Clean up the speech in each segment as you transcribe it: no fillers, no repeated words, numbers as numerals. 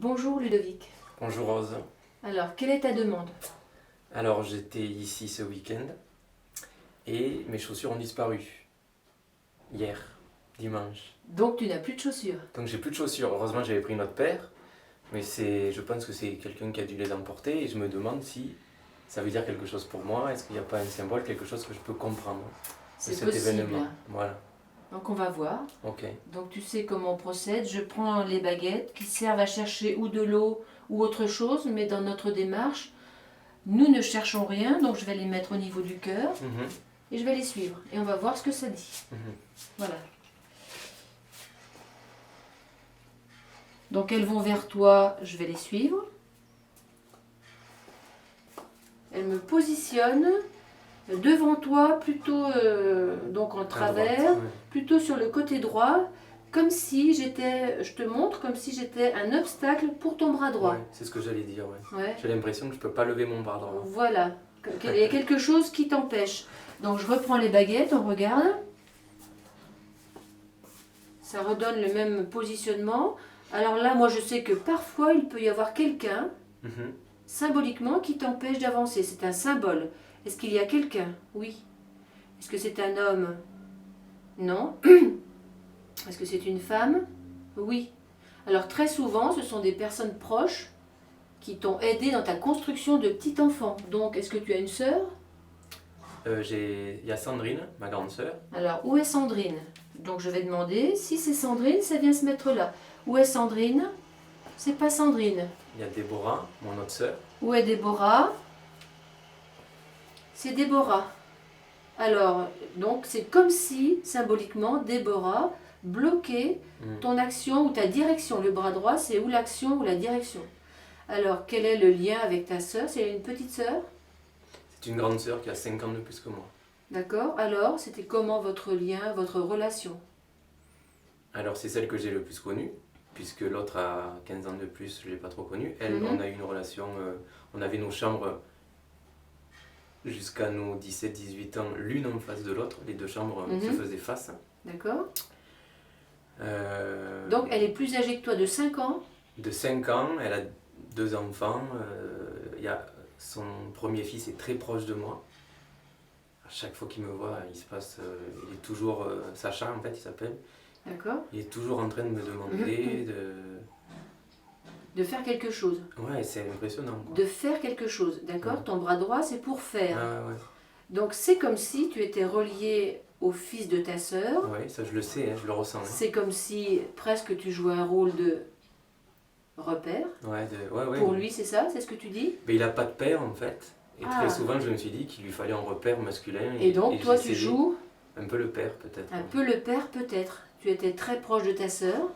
Bonjour Ludovic. Bonjour Rose. Alors, quelle est ta demande? Alors j'étais ici ce week-end et mes chaussures ont disparu. Hier, dimanche. Donc tu n'as plus de chaussures. Donc j'ai plus de chaussures. Heureusement j'avais pris une autre paire, mais je pense que c'est quelqu'un qui a dû les emporter et je me demande si ça veut dire quelque chose pour moi. Est-ce qu'il n'y a pas un symbole, quelque chose que je peux comprendre de C'est cet possible. événement? Voilà, Donc on va voir. ok. Donc tu sais comment on procède. Je prends les baguettes qui servent à chercher ou de l'eau ou autre chose, mais dans notre démarche, nous ne cherchons rien, donc je vais les mettre au niveau du cœur Mhm, et je vais les suivre. Et on va voir ce que ça dit. mhm. Voilà. Donc elles vont vers toi, je vais les suivre. Elles me positionnent devant toi, plutôt donc en À travers, droite, ouais. plutôt sur le côté droit, comme si j'étais, je te montre, comme si j'étais un obstacle pour ton bras droit. Ouais, c'est ce que j'allais dire, ouais. Ouais. J'ai l'impression que je peux pas lever mon bras droit. Voilà, il y a quelque chose qui t'empêche. Donc je reprends les baguettes, on regarde. Ça redonne le même positionnement. Alors là, moi je sais que parfois il peut y avoir quelqu'un, Mhm. symboliquement, qui t'empêche d'avancer. C'est un symbole. Est-ce qu'il y a quelqu'un? Oui. Est-ce que c'est un homme? Non. Est-ce que c'est une femme? Oui. Alors très souvent, ce sont des personnes proches qui t'ont aidé dans ta construction de petit enfant. Donc, est-ce que tu as une sœur? Il y a Sandrine, ma grande sœur. Alors, où est Sandrine? Donc, je vais demander, si c'est Sandrine, ça vient se mettre là. Où est Sandrine? C'est pas Sandrine. Il y a Déborah, mon autre sœur. Où est Déborah? C'est Déborah. Alors, donc, c'est comme si, symboliquement, Déborah bloquait Mhm. ton action ou ta direction. Le bras droit, c'est ou l'action ou la direction. Alors, quel est le lien avec ta sœur? C'est une petite sœur? C'est une grande sœur qui a 5 ans de plus que moi. D'accord. Alors, c'était comment votre lien, votre relation? Alors c'est celle que j'ai le plus connue, puisque l'autre a 15 ans de plus, je ne l'ai pas trop connue. Elle, Mhm. on a eu une relation, on avait nos chambres jusqu'à nos 17-18 ans, l'une en face de l'autre, les deux chambres se Mhm. faisaient face. D'accord. Euh, Donc, elle est plus âgée que toi de 5 ans. de 5 ans, elle a 2 enfants, son premier fils est très proche de moi. À chaque fois qu'il me voit, il est toujours, Sacha en fait il s'appelle, D'accord. il est toujours en train de me demander De faire quelque chose. Ouais, c'est impressionnant, quoi. De faire quelque chose. D'accord. Ouais. Ton bras droit, c'est pour faire. Ah ouais, Donc, c'est comme si tu étais relié au fils de ta sœur. ouais, ça je le sais, hein, je le ressens. Hein. C'est comme si presque tu jouais un rôle de repère. Ouais, ouais. Pour lui, c'est ça? C'est ce que tu dis? Mais il a pas de père en fait. Et Ah. très souvent, je me suis dit qu'il lui fallait un repère masculin. Et donc, toi, tu j'essayais joues un peu le père, peut-être. un peu le père, peut-être. Tu étais très proche de ta sœur.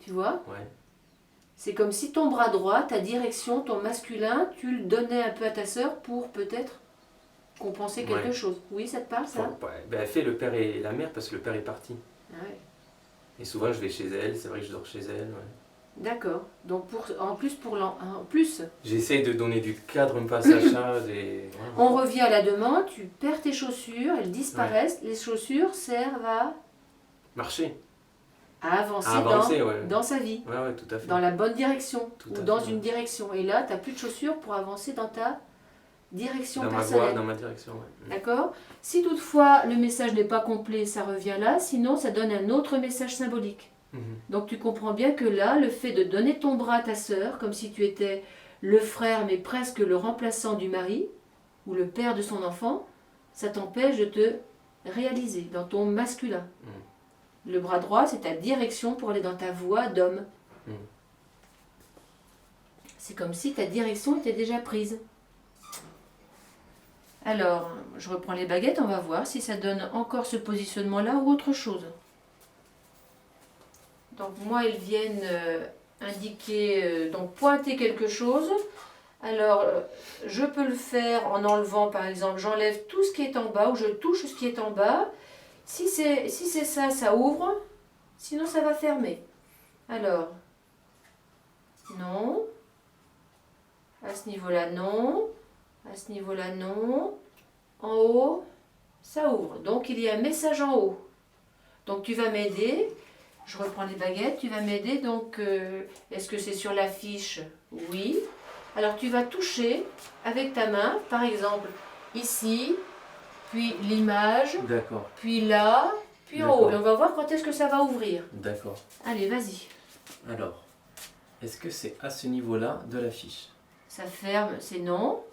Tu vois? Ouais. C'est comme si ton bras droit, ta direction, ton masculin, tu le donnais un peu à ta sœur pour peut-être compenser quelque Ouais. chose. Oui, ça te parle, ça? Ouais. Ben, elle fait le père et la mère parce que le père est parti. Ah ouais. Et souvent, je vais chez elle, c'est vrai que je dors chez elle. Ouais. D'accord. Donc, en plus, J'essaye de donner du cadre un peu à Sacha. Ouais. on revient à la demande, tu perds tes chaussures, elles disparaissent. Les chaussures servent Marcher. à avancer, À avancer, ouais. dans sa vie, Ouais, tout à fait. dans la bonne direction Tout ou à dans fait, une ouais. direction. Et là, tu n'as plus de chaussures pour avancer dans ta direction Dans ma personnelle. voie, dans ma direction, ouais. D'accord? Si toutefois le message n'est pas complet, ça revient là, sinon ça donne un autre message symbolique. Mhm. Donc tu comprends bien que là, le fait de donner ton bras à ta sœur, comme si tu étais le frère, mais presque le remplaçant du mari, ou le père de son enfant, ça t'empêche de te réaliser dans ton masculin. Le bras droit, c'est ta direction pour aller dans ta voie d'homme. Mhm. C'est comme si ta direction était déjà prise. Alors, je reprends les baguettes, on va voir si ça donne encore ce positionnement-là ou autre chose. Donc moi, elles viennent indiquer, donc pointer quelque chose. Alors, je peux le faire en enlevant, par exemple, j'enlève tout ce qui est en bas ou je touche ce qui est en bas. Si c'est ça, ça ouvre. Sinon, ça va fermer. Alors, non. À ce niveau-là, non. À ce niveau-là, non. En haut, ça ouvre. Donc, il y a un message en haut. Donc, tu vas m'aider. Je reprends les baguettes, tu vas m'aider. Donc, est-ce que c'est sur la fiche? Oui. Alors, tu vas toucher avec ta main, par exemple, ici, puis l'image, D'accord. puis là, puis en haut. Et on va voir quand est-ce que ça va ouvrir. D'accord. Allez, vas-y. Alors, est-ce que c'est à ce niveau-là de la fiche? Ça ferme, c'est non.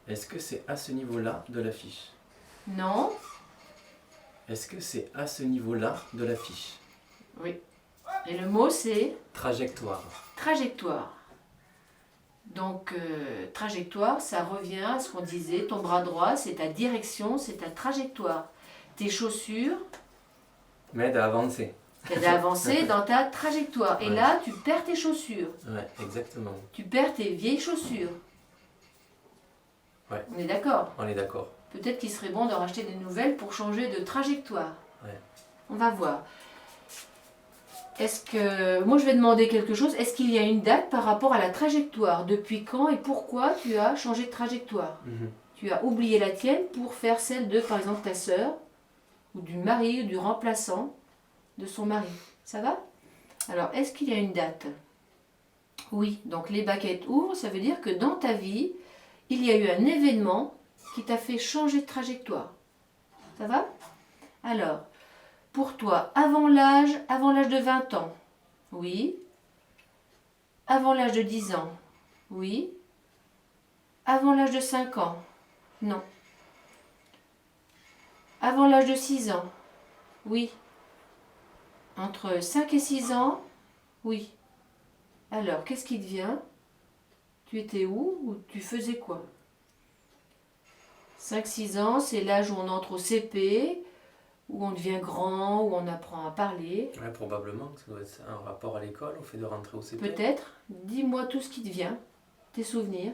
Est-ce que c'est à ce niveau-là de la fiche? Non. Est-ce que c'est à ce niveau-là de la fiche? Oui. Et le mot, c'est Trajectoire. trajectoire. Donc, trajectoire, ça revient à ce qu'on disait. Ton bras droit, c'est ta direction, c'est ta trajectoire. Tes chaussures M'aide à avancer. t'aident à avancer dans ta trajectoire. Et Ouais. là, tu perds tes chaussures. Ouais, exactement. Tu perds tes vieilles chaussures. Ouais. On est d'accord? On est d'accord. Peut-être qu'il serait bon de racheter des nouvelles pour changer de trajectoire. Ouais. On va voir. Est-ce que... Moi, je vais demander quelque chose. Est-ce qu'il y a une date par rapport à la trajectoire? Depuis quand et pourquoi tu as changé de trajectoire? Tu as oublié la tienne pour faire celle de, par exemple, ta sœur, ou du mari, ou du remplaçant de son mari. Ça va? Alors, est-ce qu'il y a une date? Oui. Donc, les baguettes ouvrent, ça veut dire que dans ta vie, il y a eu un événement qui t'a fait changer de trajectoire. Ça va? Alors, pour toi, avant l'âge de 20 ans, oui. Avant l'âge de 10 ans, oui. Avant l'âge de 5 ans, non. Avant l'âge de 6 ans, oui. Entre 5 et 6 ans, oui. Alors, qu'est-ce qui te vient? Tu étais où ou tu faisais quoi? 5-6 ans, c'est l'âge où on entre au CP, où on devient grand, où on apprend à parler. Ouais, probablement que ça doit être un rapport à l'école, au fait de rentrer au CP. Peut-être. Dis-moi tout ce qui te vient, tes souvenirs.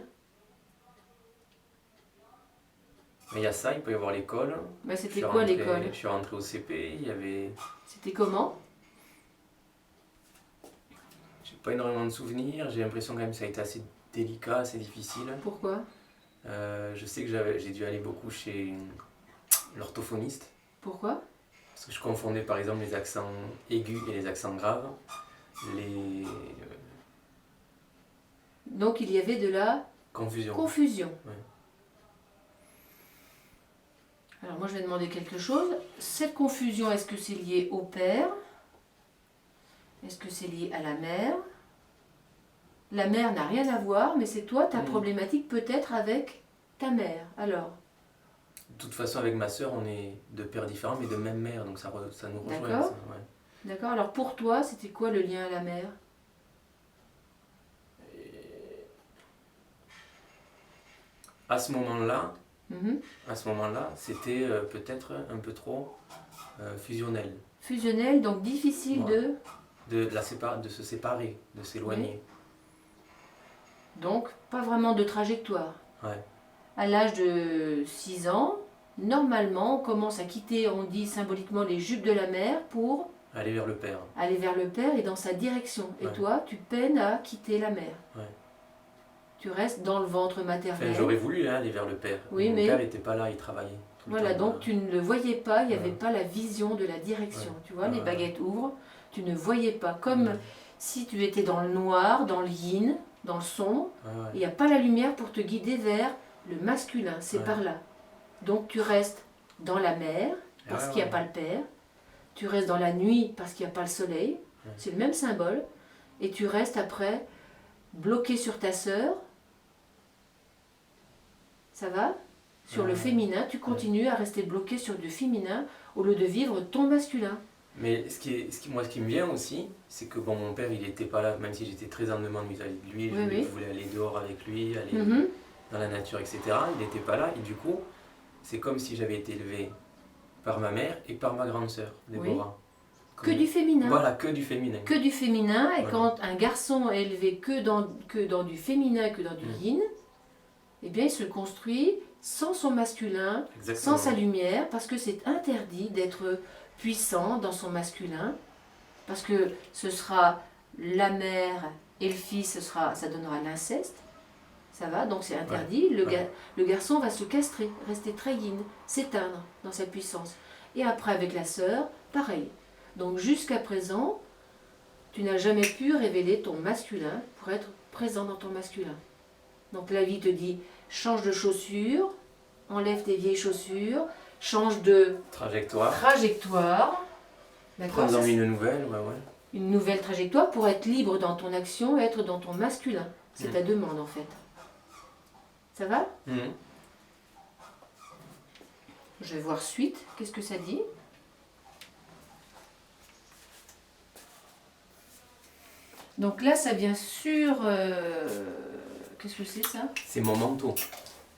Mais il y a ça, il peut y avoir l'école. Bah, Je c'était suis quoi rentré- l'école? Je suis rentré au CP, il y avait... C'était comment? J'ai pas énormément de souvenirs, j'ai l'impression quand même que ça a été assez délicat, assez difficile. Pourquoi? Je sais que j'ai dû aller beaucoup chez l'orthophoniste, Pourquoi? parce que je confondais par exemple les accents aigus et les accents graves. Donc il y avait de la Confusion. confusion. Ouais. Alors moi je vais demander quelque chose. Cette confusion, est-ce que c'est lié au père? Est-ce que c'est lié à la mère? La mère n'a rien à voir, mais c'est toi, ta problématique peut-être avec ta mère. Alors, De toute façon, avec ma sœur, on est de pères différents, mais de même mère, donc ça nous rejoint. D'accord. Ça, ouais. d'accord? Alors pour toi, c'était quoi le lien à la mère? À ce moment-là, Mhm. c'était peut-être un peu trop fusionnel. Fusionnel, donc difficile Ouais. De se séparer, de s'éloigner. Donc pas vraiment de trajectoire. Ouais. À l'âge de 6 ans, normalement, on commence à quitter, on dit symboliquement, les jupes de la mère pour Aller vers le père. aller vers le père et dans sa direction. Et Ouais. toi, tu peines à quitter la mère. Ouais. Tu restes dans le ventre maternel. Enfin, j'aurais voulu aller vers le père. Oui, Mon mais- père n'était pas là, il travaillait. Tout le Voilà, temps. donc tu ne le voyais pas, il n'y avait Ouais. pas la vision de la direction. Ouais. Tu vois, les Ouais. baguettes ouvrent, tu ne voyais pas. Comme Ouais. si tu étais dans le noir, dans le yin, dans le sombre, Ouais. il n'y a pas la lumière pour te guider vers le masculin, c'est Ouais. par là. Donc tu restes dans la mer, parce Ouais, qu'il n'y a ouais. pas le père. Tu restes dans la nuit, parce qu'il n'y a pas le soleil. Ouais. C'est le même symbole. Et tu restes après bloqué sur ta sœur. Ça va? Sur le Ouais. féminin, tu continues à rester bloqué sur du féminin au lieu de vivre ton masculin. Mais ce qui me vient aussi, c'est que bon, mon père, il n'était pas là, même si j'étais très en demande vis-à-vis de lui, Oui, oui. je voulais aller dehors avec lui, aller Mhm. dans la nature, etc. Il n'était pas là, et du coup, c'est comme si j'avais été élevé par ma mère et par ma grande sœur, Déborah. Que du féminin. Voilà, que du féminin. Que du féminin. Et Voilà. quand un garçon est élevé que dans du féminin, que dans du yin, eh bien il se construit sans son masculin, Exactement. sans sa lumière, parce que c'est interdit d'être puissant dans son masculin, parce que ce sera la mère et le fils, ça donnera l'inceste, ça va, donc c'est interdit. Ouais. Le garçon va se castrer, rester très yin, s'éteindre dans sa puissance. Et après avec la sœur, pareil. Donc jusqu'à présent, tu n'as jamais pu révéler ton masculin pour être présent dans ton masculin. Donc la vie te dit, change de chaussures, enlève tes vieilles chaussures, change de trajectoire. D'accord, Prends-en une nouvelle, ouais. une nouvelle trajectoire pour être libre dans ton action et être dans ton masculin. C'est ta demande en fait. Ça va? Je vais voir suite. Qu'est-ce que ça dit? Donc là, ça vient sur... Qu'est-ce que c'est ça? C'est mon manteau.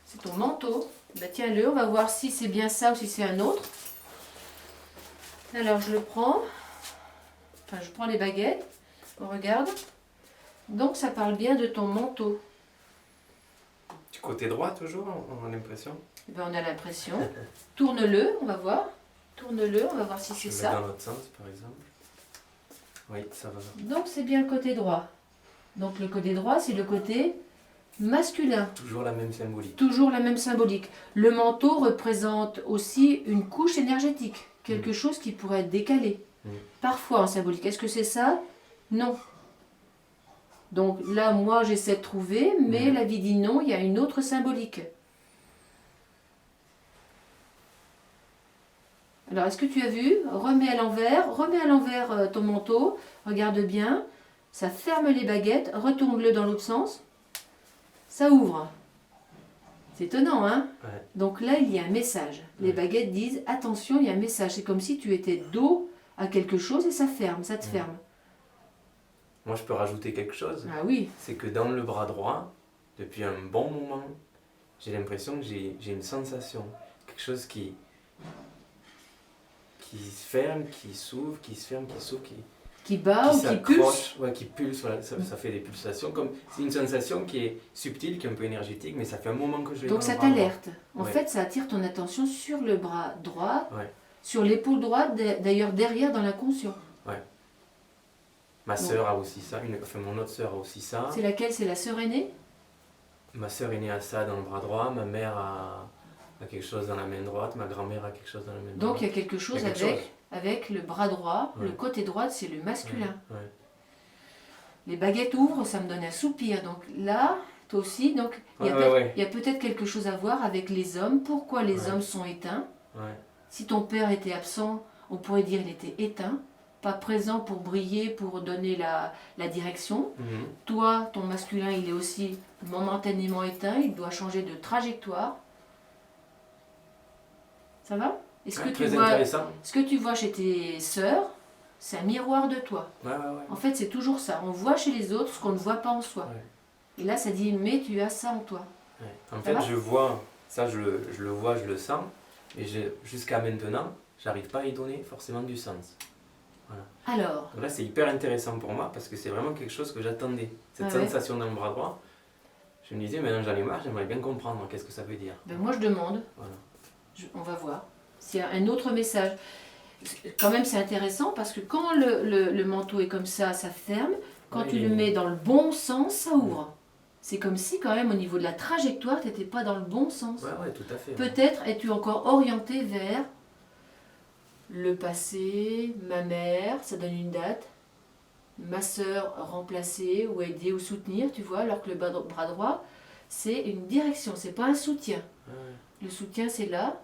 C'est ton manteau. Bah, tiens-le, on va voir si c'est bien ça ou si c'est un autre. Alors je le prends. Enfin, je prends les baguettes. On regarde. Donc ça parle bien de ton manteau. Du côté droit toujours, on a l'impression. Eh ben, on a l'impression. Tourne-le, on va voir. Tourne-le, on va voir si c'est ça. Dans l'autre sens, par exemple. Oui, ça va. Donc c'est bien le côté droit. Donc le côté droit, c'est le côté masculin. Toujours la même symbolique. Toujours la même symbolique. Le manteau représente aussi une couche énergétique. Quelque chose qui pourrait être décalé. Parfois en symbolique. Est-ce que c'est ça? Non. Donc là, moi, j'essaie de trouver, mais la vie dit non, il y a une autre symbolique. Alors, est-ce que tu as vu? Remets à l'envers ton manteau, regarde bien, ça ferme les baguettes, retourne-le dans l'autre sens, ça ouvre. C'est étonnant, hein? Ouais. Donc là, il y a un message. Les baguettes disent, attention, il y a un message. C'est comme si tu étais dos à quelque chose et ça ferme, ça te ferme. Moi, je peux rajouter quelque chose. Ah oui. C'est que dans le bras droit, depuis un bon moment, j'ai l'impression que j'ai une sensation. Quelque chose qui se ferme, qui s'ouvre, qui se ferme, qui s'ouvre, qui bat ou qui pulse. Ouais, qui pulse, voilà, ça fait des pulsations. C'est une sensation qui est subtile, qui est un peu énergétique, mais ça fait un moment que je l'ai. Donc ça t'alerte. En fait, ça attire ton attention sur le bras droit, sur l'épaule droite, d'ailleurs derrière dans l'inconscient. Ouais. Ma sœur a aussi ça, mon autre sœur a aussi ça. C'est laquelle? C'est la sœur aînée? Ma sœur aînée a ça dans le bras droit, ma mère a quelque chose dans la main droite, ma grand-mère a quelque chose dans la main droite. Donc il y a quelque chose avec le bras droit, le côté droit, c'est le masculin. Les baguettes ouvrent, ça me donne un soupir. Donc là, toi aussi, donc il y a peut-être quelque chose à voir avec les hommes. Pourquoi les hommes sont éteints? Si ton père était absent, on pourrait dire qu'il était éteint, pas présent pour briller, pour donner la direction. Toi, ton masculin, il est aussi momentanément éteint, il doit changer de trajectoire. Ça va? Ce que tu vois chez tes sœurs, c'est un miroir de toi. En fait, c'est toujours ça. On voit chez les autres ce qu'on ne voit pas en soi. Et là, ça dit, mais tu as ça en toi. En fait, je vois, ça je le vois, je le sens, mais jusqu'à maintenant, j'arrive pas à y donner forcément du sens. Voilà. Alors donc là, c'est hyper intéressant pour moi parce que c'est vraiment quelque chose que j'attendais. Cette sensation dans le bras droit, je me disais, maintenant j'en ai marre, j'aimerais bien comprendre qu'est-ce que ça veut dire. Ben moi, je demande. Voilà. On va voir s'il y a un autre message. Quand même, c'est intéressant parce que quand le manteau est comme ça ferme. Quand tu le mets dans le bon sens, ça ouvre. C'est comme si quand même au niveau de la trajectoire, tu n'étais pas dans le bon sens. Ouais, tout à fait. Peut-être es-tu encore orienté vers le passé, ma mère, ça donne une date, ma sœur remplacer ou aider ou soutenir, tu vois, alors que le bras droit, c'est une direction, c'est pas un soutien. Le soutien, c'est là,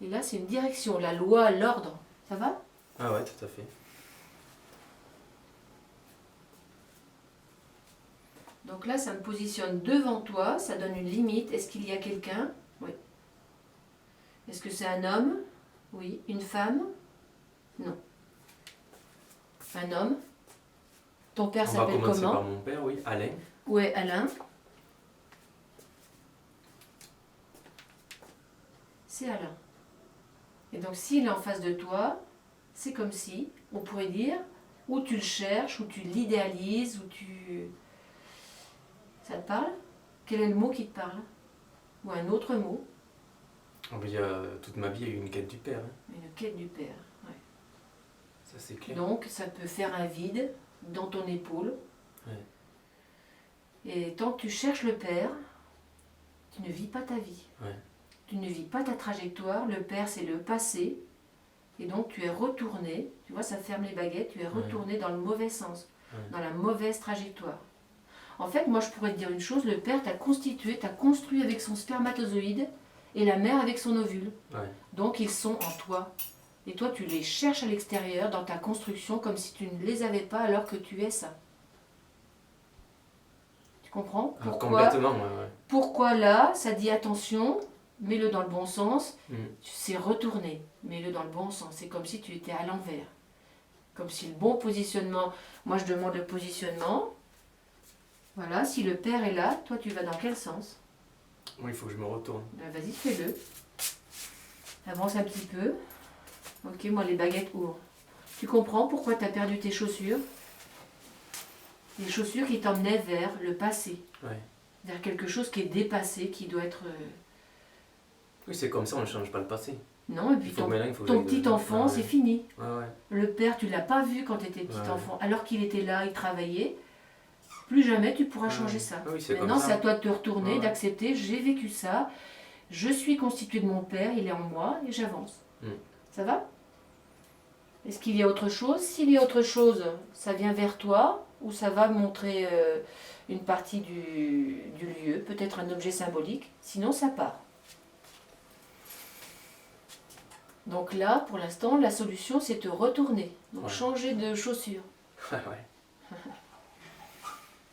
et là, c'est une direction, la loi, l'ordre. Ça va? Ah ouais, tout à fait. Donc là, ça me positionne devant toi, ça donne une limite. Est-ce qu'il y a quelqu'un? Oui. Est-ce que c'est un homme? Oui. Une femme? Non. Un homme? Ton père s'appelle comment? On va commencer par mon père, oui, Alain. Où est Alain? C'est Alain. Et donc s'il est en face de toi, c'est comme si, on pourrait dire, ou tu le cherches, ou tu l'idéalises, ou tu... Ça te parle? Quel est le mot qui te parle? Ou un autre mot? Toute ma vie, il y a eu une quête du père. Une quête du père, ouais. Ça c'est clair. Donc ça peut faire un vide dans ton épaule. Et tant que tu cherches le père, tu ne vis pas ta vie. Tu ne vis pas ta trajectoire. Le père, c'est le passé. Et donc tu es retourné, tu vois, ça ferme les baguettes, tu es retourné dans le mauvais sens, dans la mauvaise trajectoire. En fait, moi je pourrais te dire une chose, le père t'a constitué, t'a construit avec son spermatozoïde et la mère avec son ovule. Ouais. Donc ils sont en toi. Et toi tu les cherches à l'extérieur dans ta construction comme si tu ne les avais pas alors que tu es ça. Tu comprends? Complètement, ouais. Pourquoi là, ça dit attention, mets-le dans le bon sens, c'est retourné, mets-le dans le bon sens. C'est comme si tu étais à l'envers. Comme si le bon positionnement, moi je demande le positionnement. Voilà, si le père est là, toi tu vas dans quel sens? Oui, il faut que je me retourne. Ben, vas-y, fais-le. Avance un petit peu. Ok, moi les baguettes ouvrent. Tu comprends pourquoi tu as perdu tes chaussures? Les chaussures qui t'emmenaient vers le passé. Ouais. Vers quelque chose qui est dépassé, qui doit être... Oui, c'est comme ça, on ne change pas le passé. Non, et puis ton petit enfant, c'est fini. Ouais. Le père, tu ne l'as pas vu quand tu étais petit enfant. Alors qu'il était là, il travaillait. Plus jamais tu pourras changer ça. Oui, maintenant, c'est à toi de te retourner, d'accepter, j'ai vécu ça, je suis constitué de mon père, il est en moi, et j'avance. Ça va? Est-ce qu'il y a autre chose? S'il y a autre chose, ça vient vers toi, ou ça va montrer une partie du lieu, peut-être un objet symbolique, sinon ça part. Donc là, pour l'instant, la solution, c'est te retourner, donc changer de chaussures.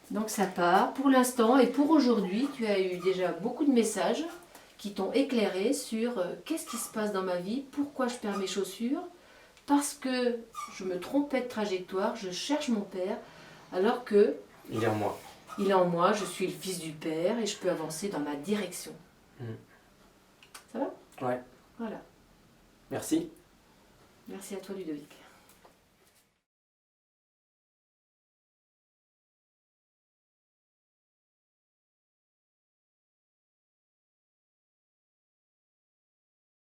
Donc ça part pour l'instant et pour aujourd'hui, tu as eu déjà beaucoup de messages qui t'ont éclairé sur qu'est-ce qui se passe dans ma vie, pourquoi je perds mes chaussures, parce que je me trompais de trajectoire, je cherche mon père, alors que... Il est en moi. Il est en moi, je suis le fils du père et je peux avancer dans ma direction. Ça va? Ouais. Voilà. Merci. Merci à toi Ludovic.